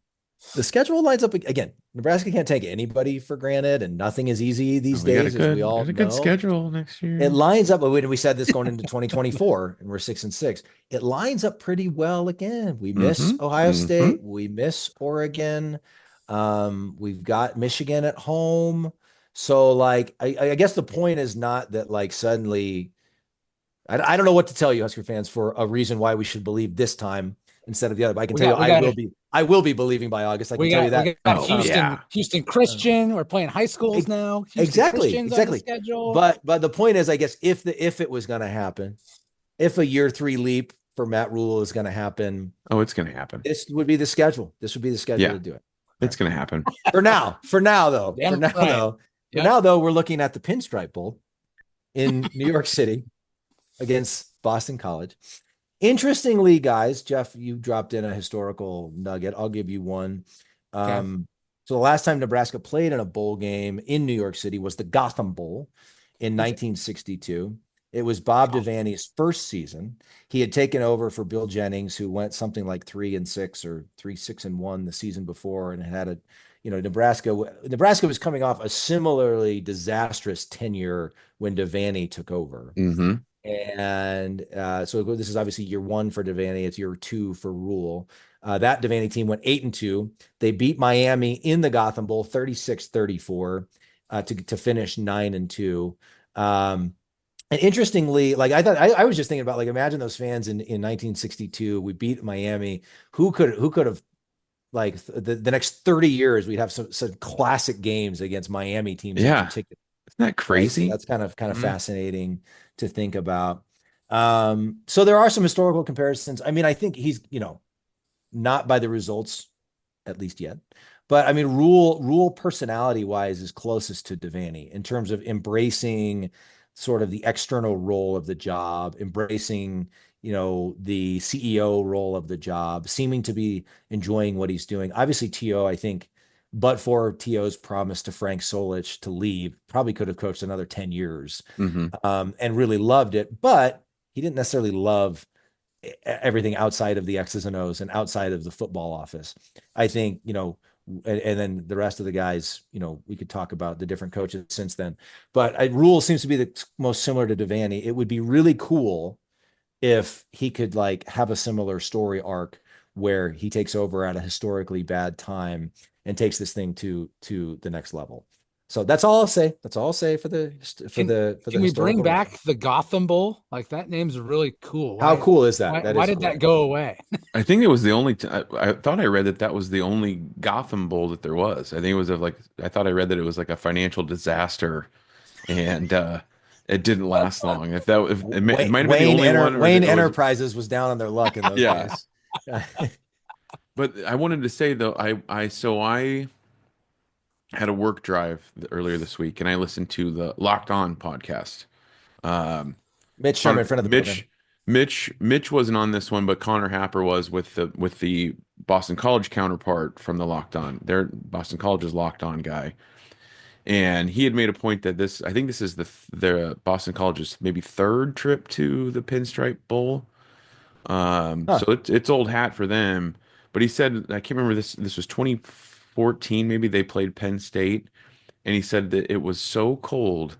schedule lines up again. Nebraska can't take anybody for granted, and nothing is easy these days, as we all know. A good schedule next year. It lines up. We said this going into 2024, and we're 6-6. It lines up pretty well again. We miss Ohio State. We miss Oregon. We've got Michigan at home. So like, I guess the point is not that like suddenly, I don't know what to tell you, Husker fans, for a reason why we should believe this time instead of the other. But I can tell you, I will be believing by August. I can tell you that. We got Houston Christian. We're playing high schools now. Exactly. On the schedule. But the point is, I guess if it was going to happen, if a year 3 leap for Matt Rule is going to happen, it's going to happen. This would be the schedule. This would be the schedule to do it. It's going to happen. For now, though. Now, though, we're looking at the Pinstripe Bowl in New York City against Boston College. Interestingly, guys, Jeff, you dropped in a historical nugget. I'll give you one. Okay. So the last time Nebraska played in a bowl game in New York City was the Gotham Bowl in 1962. It was Bob Devaney's first season. He had taken over for Bill Jennings, who went something like 3-6 or 3-6-1 the season before, and had a, Nebraska was coming off a similarly disastrous tenure when Devaney took over. Mm-hmm. And so this is obviously year one for Devaney. It's year two for Rule. That Devaney team went 8-2. They beat Miami in the Gotham Bowl 36-34 to finish 9-2. And interestingly, like I was just thinking about, like, imagine those fans in 1962. We beat Miami. Who could have, like, the next 30 years we'd have some classic games against Miami teams in particular. Isn't that crazy? Right? So that's kind of fascinating to think about. So there are some historical comparisons. I mean, I think he's, not by the results, at least yet. But I mean, Rule personality wise is closest to Devaney in terms of embracing sort of the external role of the job, embracing, the CEO role of the job, seeming to be enjoying what he's doing. Obviously, T.O., I think, but for T.O.'s promise to Frank Solich to leave, probably could have coached another 10 years and really loved it. But he didn't necessarily love everything outside of the X's and O's and outside of the football office. I think, and then the rest of the guys, we could talk about the different coaches since then. But Rule seems to be the most similar to Devaney. It would be really cool if he could, like, have a similar story arc where he takes over at a historically bad time and takes this thing to the next level. So that's all I'll say. That's all I'll say for the Can we bring back the Gotham Bowl? Like, that name's really cool. How cool is that? Why did that go away? I think it was the only. I thought I read that was the only Gotham Bowl that there was. I think it was I thought I read that it was like a financial disaster, and it didn't last long. If it might have been the only one. Wayne Enterprises was down on their luck in those yeah. days. But I wanted to say, though, I had a work drive earlier this week, and I listened to the Locked On podcast. Mitch Sherman, friend of the program. Mitch wasn't on this one, but Connor Happer was with the Boston College counterpart from the Locked On. Their Boston College's Locked On guy, and he had made a point that I think this is the Boston College's maybe third trip to the Pinstripe Bowl. So it's old hat for them. But he said, I can't remember, this was 2014, maybe they played Penn State, and he said that it was so cold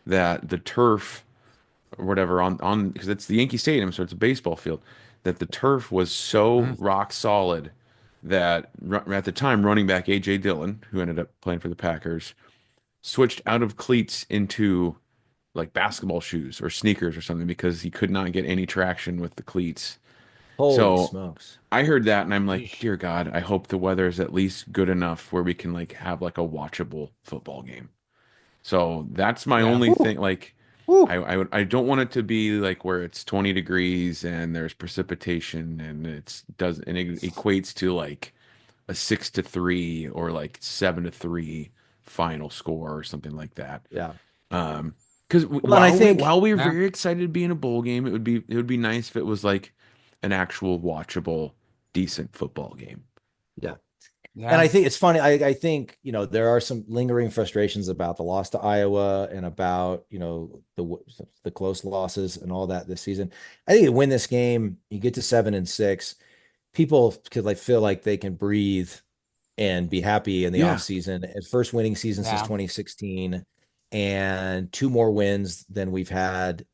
that the turf or whatever on because it's the Yankee Stadium, so it's a baseball field, that the turf was so rock solid that at the time running back A.J. Dillon, who ended up playing for the Packers, switched out of cleats into like basketball shoes or sneakers or something because he could not get any traction with the cleats. Holy smokes. I heard that and I'm like, dear God, I hope the weather is at least good enough where we can like have like a watchable football game. So that's my only thing. Like, I don't want it to be like where it's 20 degrees and there's precipitation and it equates to like a 6-3 or like 7-3 final score or something like that. Yeah. Because while we were very excited to be in a bowl game, it would be nice if it was like an actual watchable, decent football game. Yeah. And I think it's funny. I think, there are some lingering frustrations about the loss to Iowa and about, the close losses and all that this season. I think you win this game, you get to 7-6, people could like feel like they can breathe and be happy in the offseason. First winning season since 2016, and 2 more wins than we've had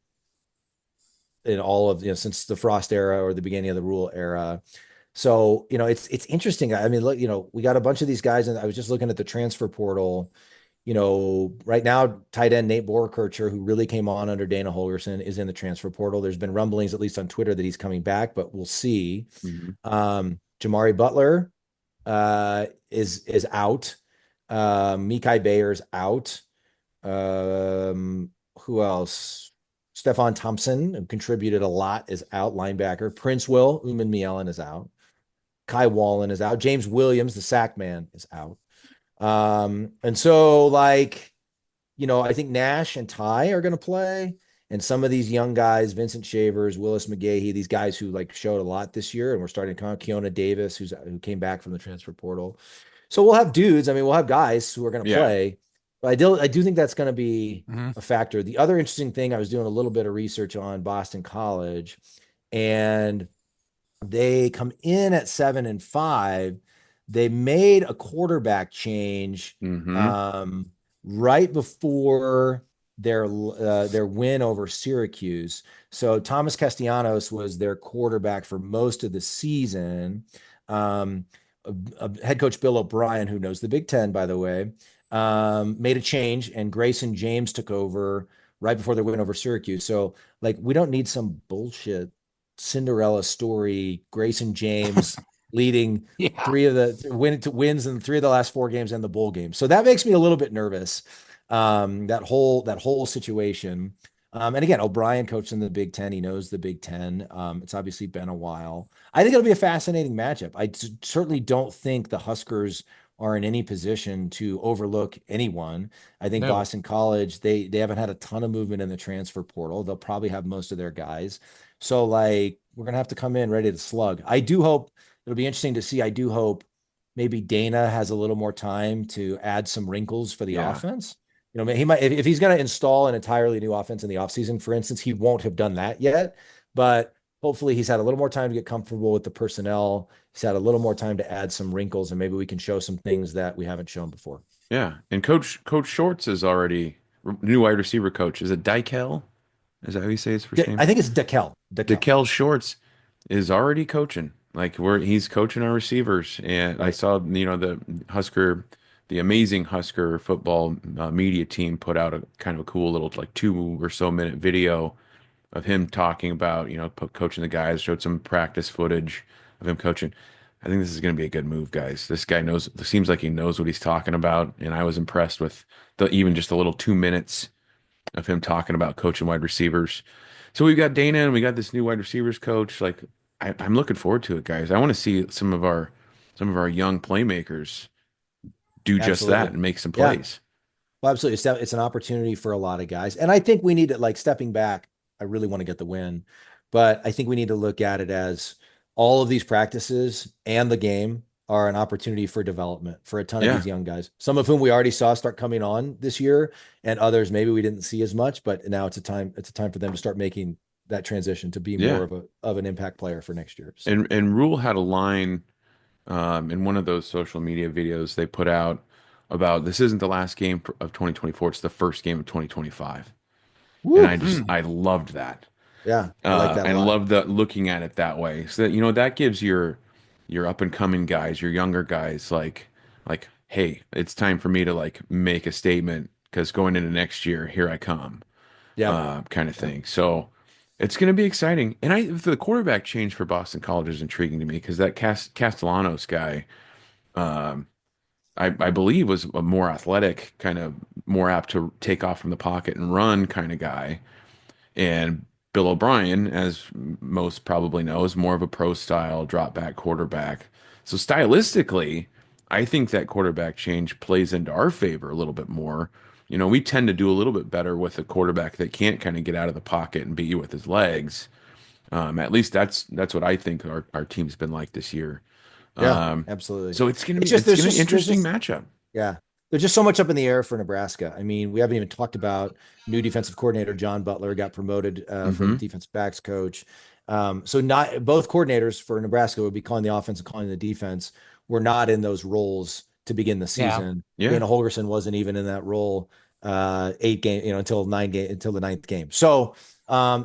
in all of, since the Frost era or the beginning of the Rule era. So, it's interesting. I mean, look, we got a bunch of these guys, and I was just looking at the transfer portal. Right now, tight end Nate Boerkircher, who really came on under Dana Holgerson, is in the transfer portal. There's been rumblings, at least on Twitter, that he's coming back, but we'll see. Jamari Butler is out. Mekhi Bayer's out. Who else? Stephon Thompson, who contributed a lot, is out. Linebacker. Prince Will Uman-Mielen is out. Kai Wallen is out. James Williams, the sack man, is out. And so, I think Nash and Ty are going to play. And some of these young guys, Vincent Shavers, Willis McGahee, these guys who like showed a lot this year, and we're starting to come. Keona Davis, who came back from the transfer portal. So we'll have dudes. I mean, we'll have guys who are going to Yeah. play. But I do think that's going to be Mhm. a factor. The other interesting thing, I was doing a little bit of research on Boston College, and they come in at 7-5. They made a quarterback change Mm-hmm. right before their win over Syracuse. So Thomas Castellanos was their quarterback for most of the season. Um, Head coach Bill O'Brien, who knows the Big Ten, by the way, made a change, and Grayson James took over right before their win over Syracuse. So, like, we don't need some bullshit Cinderella story. Grayson James leading Yeah. wins in 3 of the last 4 games and the bowl game. So that makes me a little bit nervous. That whole situation. And again, O'Brien coached in the Big Ten. He knows the Big Ten. It's obviously been a while. I think it'll be a fascinating matchup. Certainly don't think the Huskers are in any position to overlook anyone. I think No. Boston College, they haven't had a ton of movement in the transfer portal. They'll probably have most of their guys. So like we're gonna have to come in ready to slug. I do hope it'll be interesting to see. I do hope maybe Dana has a little more time to add some wrinkles for the Yeah. offense. You know, he might if he's going to install an entirely new offense in the offseason, for instance, he won't have done that yet. But hopefully he's had a little more time to get comfortable with the personnel. He's had a little more time to add some wrinkles, and maybe we can show some things that we haven't shown before. Yeah. And Coach Shorts is already new wide receiver coach. Is it Dykel? Is that how you say his first name? I think it's Dekel. Dykel Shorts is already coaching. Like he's coaching our receivers. And I Right. saw, the amazing Husker football media team put out a kind of a cool little like 2 or so minute video of him talking about, coaching the guys, showed some practice footage of him coaching. I think this is going to be a good move, guys. This guy seems like he knows what he's talking about. And I was impressed with even just a little 2 minutes of him talking about coaching wide receivers. So we've got Dana and we got this new wide receivers coach. Like I'm looking forward to it, guys. I want to see some of our young playmakers do just that Absolutely. and make some Yeah. plays. Well, absolutely. It's an opportunity for a lot of guys. And I think we need to, like, stepping back, I really want to get the win, but I think we need to look at it as all of these practices and the game are an opportunity for development for a ton of Yeah. these young guys, some of whom we already saw start coming on this year, and others maybe we didn't see as much, but now it's a time for them to start making that transition to be Yeah. more of an impact player for next year. So And Rule had a line in one of those social media videos they put out about this isn't the last game of 2024, it's the first game of 2025. And woo, I loved that. yeah, I like that a And lot. love looking at it that way. So that that gives your up and coming guys, your younger guys, like, hey, it's time for me to like make a statement because going into next year, here I come, Yeah. kind of Yeah. thing. So it's going to be exciting. And the quarterback change for Boston College is intriguing to me because that Castellanos guy, um, I believe was a more athletic, kind of more apt to take off from the pocket and run kind of guy. And Bill O'Brien, as most probably know, is more of a pro style drop back quarterback. So stylistically, I think that quarterback change plays into our favor a little bit more. We tend to do a little bit better with a quarterback that can't kind of get out of the pocket and beat you with his legs. At least that's what I think our team's been like this year. Yeah, Um, absolutely. so it's gonna It's be just it's there's gonna be an just there's interesting just matchup. Yeah. There's just so much up in the air for Nebraska. I mean, we haven't even talked about new defensive coordinator John Butler got promoted from Hmm. defense backs coach. So not both coordinators for Nebraska would be calling the offense and calling the defense. Were not in those roles to begin the Yeah. season. Yeah. Dana Holgerson wasn't even in that role 8 game, until the ninth game. So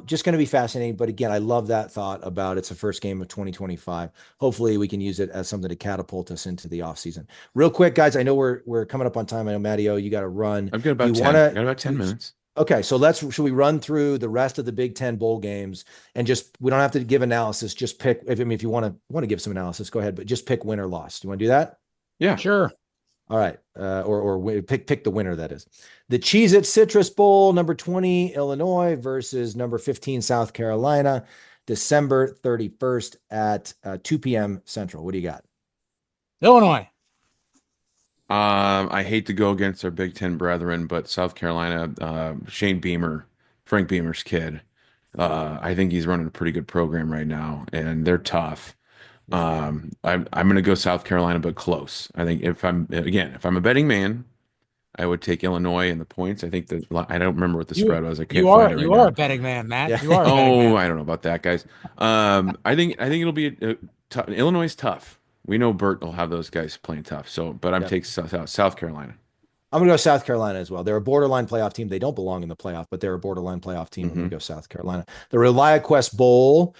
just going to be fascinating. But again, I love that thought about it's the first game of 2025. Hopefully we can use it as something to catapult us into the offseason. Real quick, guys, I know we're coming up on time. I know Matteo, you got to run. I've got Do about you 10. want I got to? about 10 minutes. Okay, so should we run through the rest of the Big Ten bowl games and we don't have to give analysis. Just pick. If you want to give some analysis, go ahead. But just pick win or loss. Do you want to do that? Yeah. Sure. All right, or pick the winner. That is the Cheez-It Citrus Bowl, number 20 Illinois versus number 15 South Carolina, December 31st at 2 p.m. Central. What do you got? Illinois. I hate to go against our Big Ten brethren, but South Carolina, Shane Beamer Frank Beamer's kid. I think he's running a pretty good program right now, and they're tough. I'm going to go South Carolina, but close. I think if I'm a betting man, I would take Illinois and the points. I think that I don't remember what the spread was. I can't find it right you are now. a betting man, Matt. Yeah. You are a betting man. I don't know about that, guys. I think it'll be Illinois is tough. We know Burt will have those guys playing tough. So, but I'm taking South Carolina. I'm going to go South Carolina as well. They're a borderline playoff team. They don't belong in the playoff, but they're a borderline playoff team. I'm going to go South Carolina. The ReliaQuest Bowl,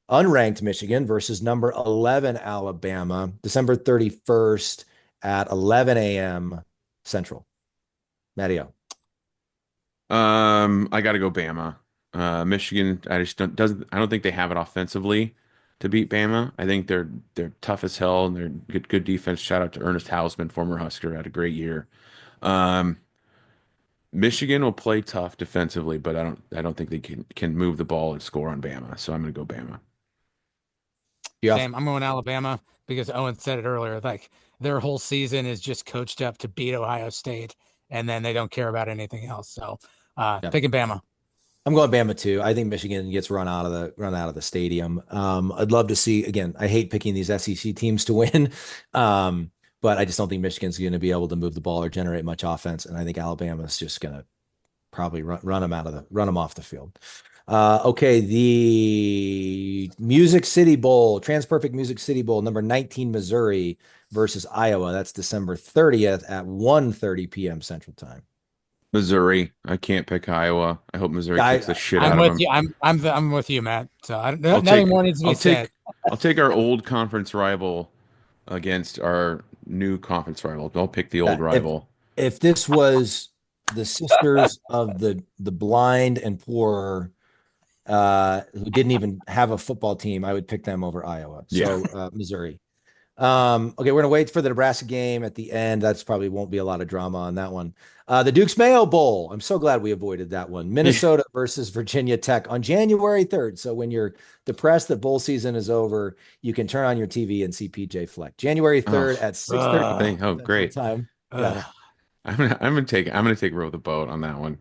unranked Michigan versus number 11 Alabama, December 31st at 11 a.m. Central. Matteo. I got to go Bama. Michigan, I don't think they have it offensively to beat Bama. I think they're tough as hell and they're good defense. Shout out to Ernest Hausman, former Husker, had a great year. Michigan will play tough defensively, but I don't think they can move the ball and score on Bama. So I'm going to go Bama. Yeah. Same. I'm going Alabama because Owen said it earlier. Like their whole season is just coached up to beat Ohio State, and then they don't care about anything else. So picking Bama. I'm going Bama too. I think Michigan gets run out of the stadium. I'd love to see, again, I hate picking these SEC teams to win. But I just don't think Michigan's going to be able to move the ball or generate much offense. And I think Alabama's just going to probably run them off the field. Okay. The Music City Bowl, TransPerfect Music City Bowl, number 19, Missouri versus Iowa. That's December 30th at 1:30 p.m. Central Time. Missouri. I can't pick Iowa. I hope Missouri kicks the shit out of them. I'm with you, Matt. So nothing more needs to be said. I'll take our old conference rival against our new conference rival. I'll pick the old rival. If this was the Sisters of the blind and poor, who didn't even have a football team, I would pick them over Iowa. So Missouri. Okay, we're gonna wait for the Nebraska game at the end. That's probably won't be a lot of drama on that one. The Duke's Mayo Bowl. I'm so glad we avoided that one. Minnesota versus Virginia Tech on January 3rd. So when you're depressed that bowl season is over, you can turn on your TV and see PJ Fleck. January 3rd at 6:30. Oh, great time. Yeah. I'm gonna take row the boat on that one.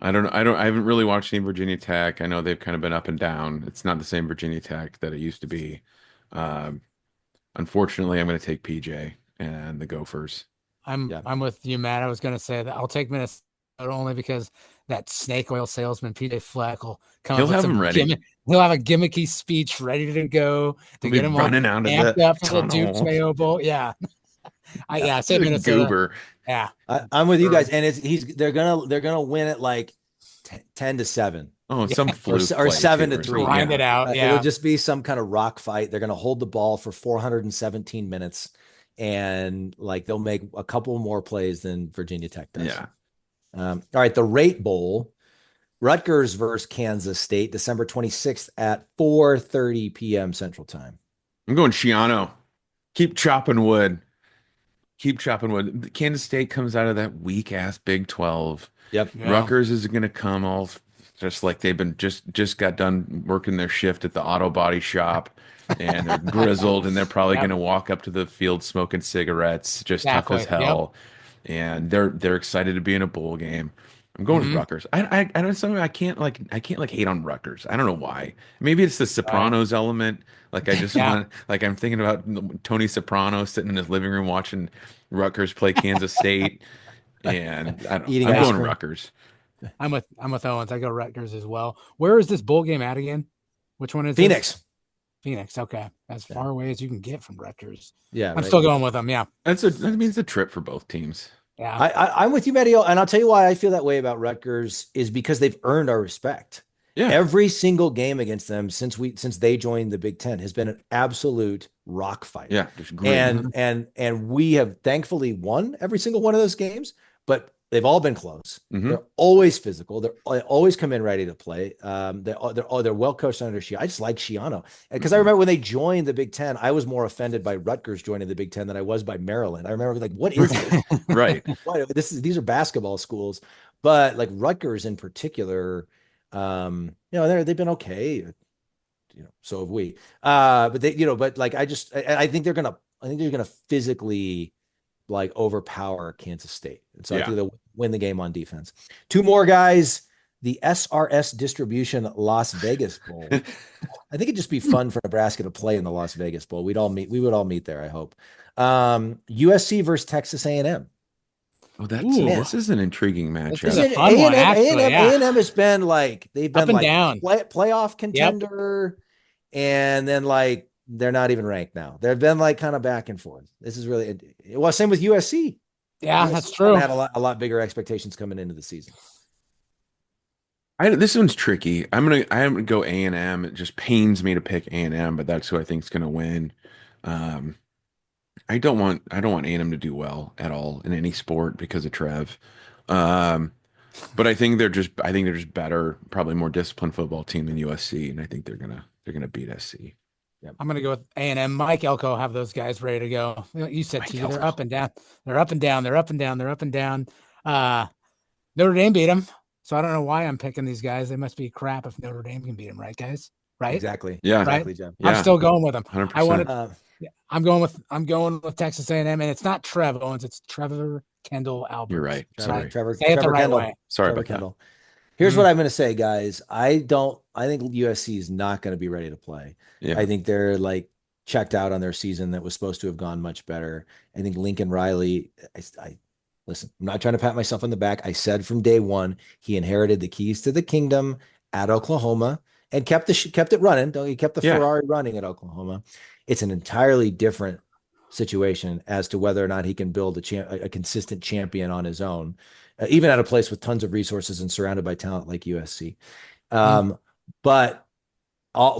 I haven't really watched any Virginia Tech. I know they've kind of been up and down. It's not the same Virginia Tech that it used to be. Unfortunately, I'm going to take PJ and the Gophers. I'm with you, Matt. I was going to say that I'll take Minnesota only because that snake oil salesman PJ Fleck will come. He'll have him ready. He'll have a gimmicky speech ready to go to get him running out of the Duke's Mayo Bowl. Yeah, I said Minnesota. Goober. Yeah, I'm with you guys, and they're gonna win it like 10-7. Oh, some or 7-3. Grind it out. Yeah, it'll just be some kind of rock fight. They're gonna hold the ball for 417 minutes, and like they'll make a couple more plays than Virginia Tech does. Yeah. All right, the Rate Bowl, Rutgers versus Kansas State, December 26th at 4:30 p.m. Central Time. I'm going Schiano. Keep chopping wood. Kansas State comes out of that weak ass Big 12. Yep. Yeah. Rutgers is going to come all just like they've been just got done working their shift at the auto body shop, and they're grizzled, and they're probably going to walk up to the field smoking cigarettes, just tough as hell. Yep. And they're excited to be in a bowl game. I'm going with Rutgers. I don't something I can't hate on Rutgers. I don't know why. Maybe it's the Sopranos element. Like I just want I'm thinking about Tony Soprano sitting in his living room watching Rutgers play Kansas State, and I'm going Rutgers. I'm with Owens. I go Rutgers as well. Where is this bowl game at again? Which one is Phoenix? Phoenix. Okay, as far away as you can get from Rutgers. Yeah, I'm still going with them. Yeah, it's a trip for both teams. Yeah, I'm with you, Matteo, and I'll tell you why I feel that way about Rutgers is because they've earned our respect. Yeah, every single game against them since they joined the Big Ten has been an absolute rock fight. Yeah, and we have thankfully won every single one of those games, but they've all been close. They're always physical. They always come in ready to play. They're well coached under Schiano. I just like Schiano because I remember when they joined the Big Ten, I was more offended by Rutgers joining the Big Ten than I was by Maryland. I remember like, what is this? Right. These are basketball schools, but like Rutgers in particular, they've been okay. So have we. But I think they're gonna physically like overpower Kansas State. And so I think they'll win the game on defense. Two more guys. the SRS Distribution Las Vegas Bowl. I think it'd just be fun for Nebraska to play in the Las Vegas Bowl. We would all meet there, I hope. USC versus Texas A&M. Oh, this is an intriguing matchup. This is a fun one, actually. A&M has been like, they've been up and like down. Playoff contender, and then like they're not even ranked now. They've been like kind of back and forth. This is really well. Same with USC. Yeah, that's true. I had a lot bigger expectations coming into the season. This one's tricky. I'm gonna go A&M. It just pains me to pick A&M, but that's who I think is gonna win. I don't want A&M to do well at all in any sport because of Trev. But I think they're just better, probably more disciplined football team than USC, and I think they're gonna beat SC. Yep. I'm gonna go with A&M. Mike Elko, have those guys ready to go. You said Mike too, Elko. they're up and down. They're up and down. They're up and down. They're up and down. Notre Dame beat them, so I don't know why I'm picking these guys. They must be crap if Notre Dame can beat them, right, guys? Right? Exactly. Yeah. Right? Exactly, Jim. Yeah. I'm still going with them. 100%. I'm going with Texas A&M, and it's not Trev Owens, it's Trevor Kendall Albert. You're right. Sorry. Trevor Say it the right Kendall. way. Sorry Trevor about Kendall. Here's what I'm going to say, guys. I think USC is not going to be ready to play. Yeah. I think they're like checked out on their season that was supposed to have gone much better. I think Lincoln Riley, I listen, I'm not trying to pat myself on the back. I said from day one, he inherited the keys to the kingdom at Oklahoma and kept it running. He kept the Ferrari running at Oklahoma. It's an entirely different situation as to whether or not he can build a consistent champion on his own, even at a place with tons of resources and surrounded by talent like USC. But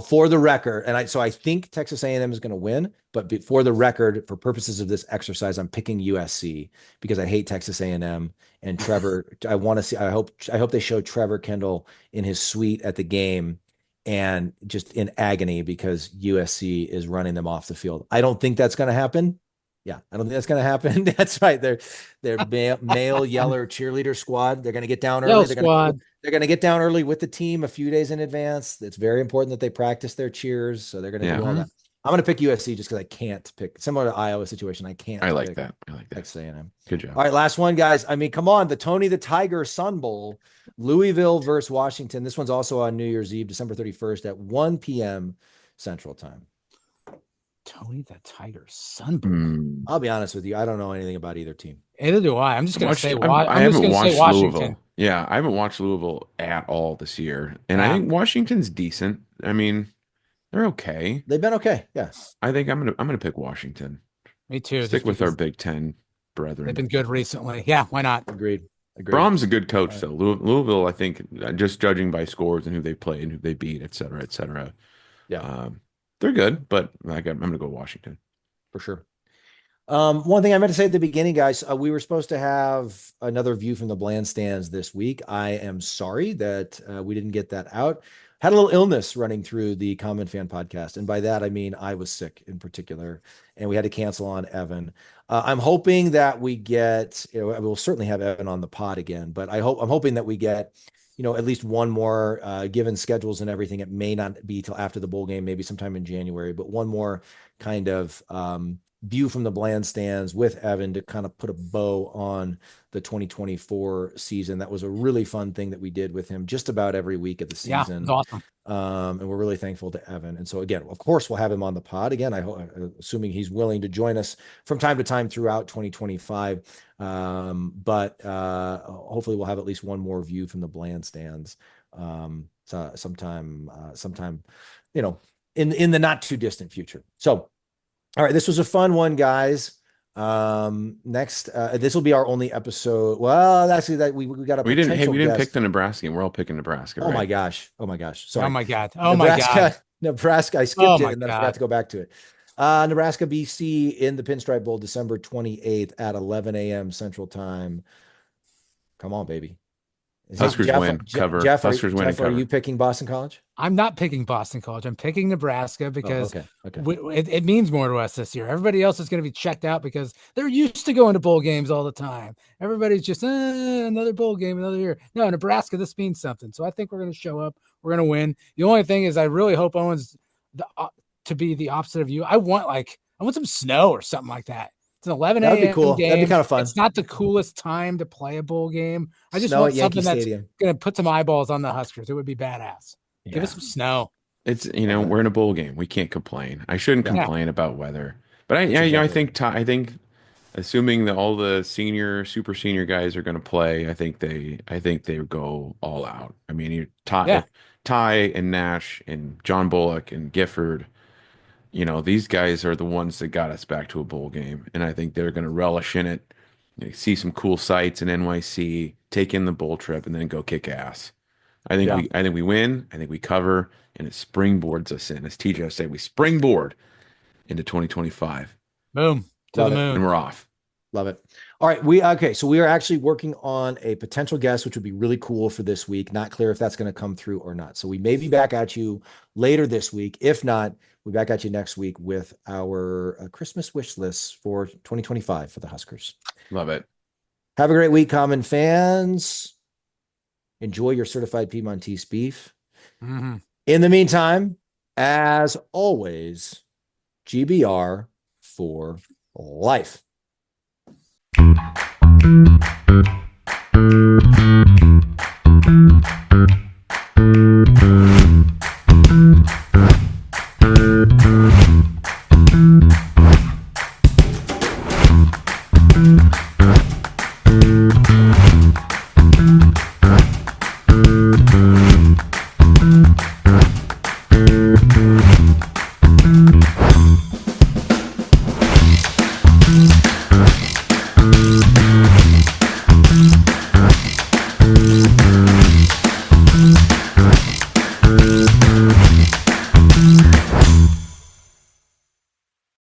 for the record, so I think Texas A&M is going to win, but for the record, for purposes of this exercise, I'm picking USC because I hate Texas A&M and Trevor. I want to see. I hope they show Trevor Kendall in his suite at the game and just in agony because USC is running them off the field. I don't think that's going to happen. Yeah, I don't think that's going to happen. That's right. They're male yeller cheerleader squad. They're going to get down early. They're going to get down early with the team a few days in advance. It's very important that they practice their cheers. So they're going to do all that. I'm going to pick USC just because I can't pick, similar to Iowa situation. I can't. I like that. Texas A&M. Good job. All right, last one, guys. I mean, come on, the Tony the Tiger Sun Bowl, Louisville versus Washington. This one's also on New Year's Eve, December 31st at 1 p.m. Central Time. Tony the Tiger Sun Bowl. I'll be honest with you. I don't know anything about either team. Neither do I. I'm just going to say I haven't watched Washington. Louisville. Yeah, I haven't watched Louisville at all this year. And I think Washington's decent. I mean, they're okay. They've been okay. Yeah. I think I'm gonna pick Washington. Me too. Stick with our Big Ten brethren. They've been good recently. Yeah, why not? Agreed. Brom's a good coach, though. Louisville, I think, just judging by scores and who they play and who they beat, et cetera, et cetera. Yeah. They're good, but I'm going to go Washington. For sure. One thing I meant to say at the beginning, guys, we were supposed to have another view from the Bland stands this week. I am sorry that we didn't get that out. Had a little illness running through the Common Fan podcast. And by that, I mean, I was sick in particular, and we had to cancel on Evan. I'm hoping that we get, we'll certainly have Evan on the pod again, but I'm hoping that we get, at least one more, given schedules and everything. It may not be till after the bowl game, maybe sometime in January, but one more kind of view from the Bland stands with Evan to kind of put a bow on the 2024 season. That was a really fun thing that we did with him just about every week of the season. Yeah, awesome. And we're really thankful to Evan. And so again, of course, we'll have him on the pod again. Assuming he's willing to join us from time to time throughout 2025. But hopefully we'll have at least one more view from the Bland stands sometime, in the not too distant future. So, all right, this was a fun one, guys. Next, this will be our only episode. Well, actually, that we got a we didn't guest. pick the Nebraska. We're all picking Nebraska. Oh right? my gosh! Sorry. Oh my god! Nebraska. I skipped it and then I forgot to go back to it. Nebraska, BC in the Pinstripe Bowl, December 28th at 11 a.m. Central Time. Come on, baby. Huskers win. Cover. Huskers win. Jeff, are you picking Boston College? I'm not picking Boston College. I'm picking Nebraska because okay. It means more to us this year. Everybody else is going to be checked out because they're used to going to bowl games all the time. Everybody's just another bowl game, another year. No, Nebraska, this means something. So I think we're going to show up. We're going to win. The only thing is I really hope Owens to be the opposite of you. I want some snow or something like that. It's an 11 That would be a.m. cool. game. That'd be kind of fun. It's not the coolest time to play a bowl game. I just Snow want at Yankee something Stadium. that's going to put some eyeballs on the Huskers. It would be badass. Yeah. Give us some snow. It's, we're in a bowl game. We can't complain. I shouldn't complain about weather. But I think assuming that all the super senior guys are going to play, I think they go all out. I mean, Ty and Nash and John Bullock and Gifford, these guys are the ones that got us back to a bowl game, and I think they're going to relish in it. See some cool sights in NYC, take in the bowl trip, and then go kick ass. I think we win. I think we cover, and it springboards us in. As TJ said, we springboard into 2025. Boom. To the moon. And we're off. Love it. All right. So we are actually working on a potential guest, which would be really cool for this week. Not clear if that's going to come through or not. So we may be back at you later this week. If not, we'll be back at you next week with our Christmas wish list for 2025 for the Huskers. Love it. Have a great week, Common fans. Enjoy your certified Piedmontese beef. Mm-hmm. In the meantime, as always, GBR for life.